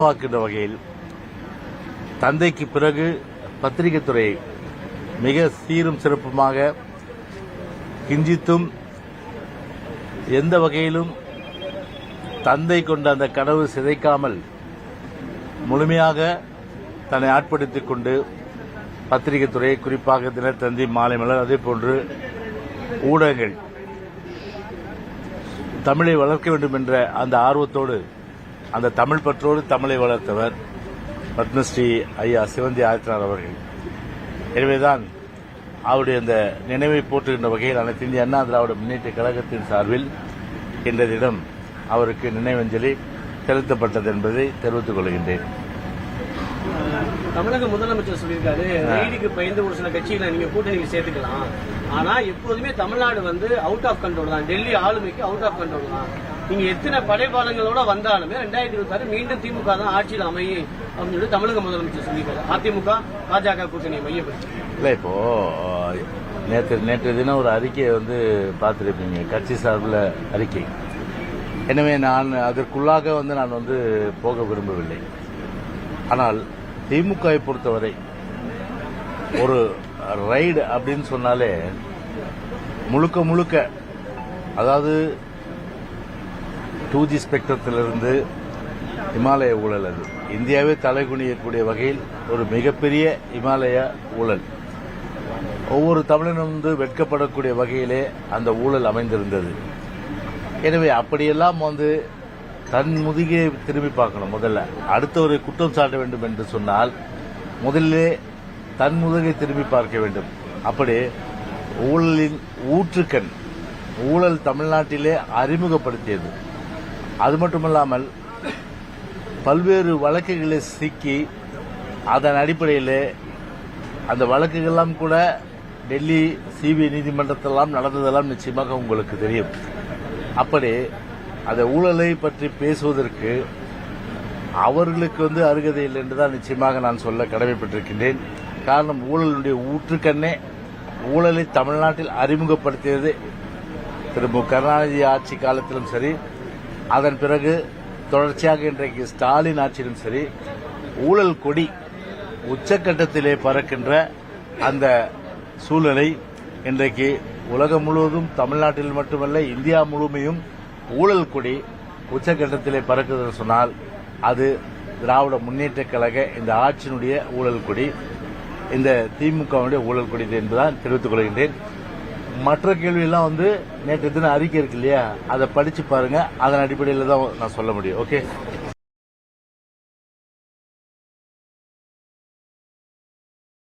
வாக்குகின்ற வகையில் தந்தைக்கு பிறகு பத்திரிகை துறை மிக சீரும் சிறப்புமாக கிஞ்சித்தும் எந்த வகையிலும் தந்தை கொண்ட அந்த கனவு சிதைக்காமல் முழுமையாக தன்னை ஆட்படுத்திக் கொண்டு பத்திரிகை துறை, குறிப்பாக தினத்தந்தி, மாலை மலர், அதேபோன்று ஊடகங்கள் தமிழை வளர்க்க வேண்டும் என்ற அந்த ஆர்வத்தோடு, அந்த தமிழ் பற்றோடு தமிழை வளர்த்தவர் பத்மஸ்ரீ ஐயா சிவந்தி ஆதித்தனார் அவர்கள். எனவேதான் அவருடைய அந்த நினைவை போற்றுகின்ற வகையில் அனைத்து இந்திய அண்ணா திராவிட முன்னேற்ற கழகத்தின் சார்பில் இன்றைய தினம் அவருக்கு நினைவஞ்சலி செலுத்தப்பட்டது என்பதை தெரிவித்துக் கொள்கின்றேன். தமிழக முதலமைச்சர் சொல்லியிருக்காரு, ரெய்டுக்கு பயந்து ஒரு சில கட்சிகளை நீங்க கூட்டணிக்கு சேர்த்துக்கலாம், ஆனா எப்போதுமே தமிழ்நாடு அவுட் ஆஃப் கண்ட்ரோல் தான், டெல்லி ஆளுமைக்கு அவுட் ஆஃப் கண்ட்ரோல் தான். நீங்க எத்தனை படைபாலங்களோட வந்தாலுமே 2026 மீண்டும் திமுக தான் ஆட்சியில் அமையும் அப்படின்னு சொல்லி தமிழக முதலமைச்சர் சொல்லியிருக்காரு. அதிமுக பாஜக கூட்டணி மையப்படுத்தி இல்ல, இப்போ நேற்று தினம் ஒரு அறிக்கையை பார்த்திருப்பீங்க, கட்சி சார்பில் அறிக்கை. எனவே நான் அதற்குள்ளாக நான் போக விரும்பவில்லை. ஆனால் திமுகவை பொறுத்தவரை ஒரு ரைடு அப்படின்னு சொன்னாலே முழுக்க அதாவது 2G ஸ்பெக்ட்ரத்திலிருந்து இமாலய ஊழல், அது இந்தியாவே தலைகுனியக்கூடிய வகையில் ஒரு மிகப்பெரிய இமாலய ஊழல், ஒவ்வொரு தமிழனும் வெட்கப்படக்கூடிய வகையிலே அந்த ஊழல் அமைந்திருந்தது. எனவே அப்படியெல்லாம் தன் முதுகை திரும்பி பார்க்கணும். முதல்ல அடுத்தவரை குற்றம் சாட்ட வேண்டும் என்று சொன்னால் முதலிலே தன் முதுகை திரும்பி பார்க்க வேண்டும். அப்படி ஊழலின் ஊற்றுக்கண் ஊழல் தமிழ்நாட்டிலே அறிமுகப்படுத்தியது. அது மட்டுமல்லாமல் பல்வேறு வழக்குகளை சிக்கி அதன் அடிப்படையிலே அந்த வழக்குகள்லாம் கூட டெல்லி சிபிஐ நீதிமன்றத்தெல்லாம் நடந்ததெல்லாம் நிச்சயமாக உங்களுக்கு தெரியும். அப்படி அந்த ஊழலை பற்றி பேசுவதற்கு அவர்களுக்கு அருகதை இல்லை என்றுதான் நிச்சயமாக நான் சொல்ல கடமைப்பட்டிருக்கின்றேன். காரணம், ஊழலுடைய ஊற்றுக்கண்ணே ஊழலை தமிழ்நாட்டில் அறிமுகப்படுத்தியது திரு மு கருணாநிதி ஆட்சி காலத்திலும் சரி, அதன் பிறகு தொடர்ச்சியாக இன்றைக்கு ஸ்டாலின் ஆட்சியிலும் சரி, ஊழல் கொடி உச்சக்கட்டத்திலே பறக்கின்ற அந்த சூழலை இன்றைக்கு உலகம் முழுவதும், தமிழ்நாட்டில் மட்டுமல்ல இந்தியா முழுமையும் ஊழல் கொடி உச்சக்கட்டத்திலே பறக்குது சொன்னால் அது திராவிட முன்னேற்ற கழக இந்த ஆட்சியினுடைய ஊழல் கொடி, இந்த திமுகவுடைய ஊழல் கொடி என்பதுதான் தெரிவித்துக் கொள்கின்றேன். மற்ற கேள்வியெல்லாம் நேற்று தின அறிக்கை இருக்கு இல்லையா, அதை படிச்சு பாருங்க, அதன் அடிப்படையில் தான் நான் சொல்ல முடியும். ஓகே.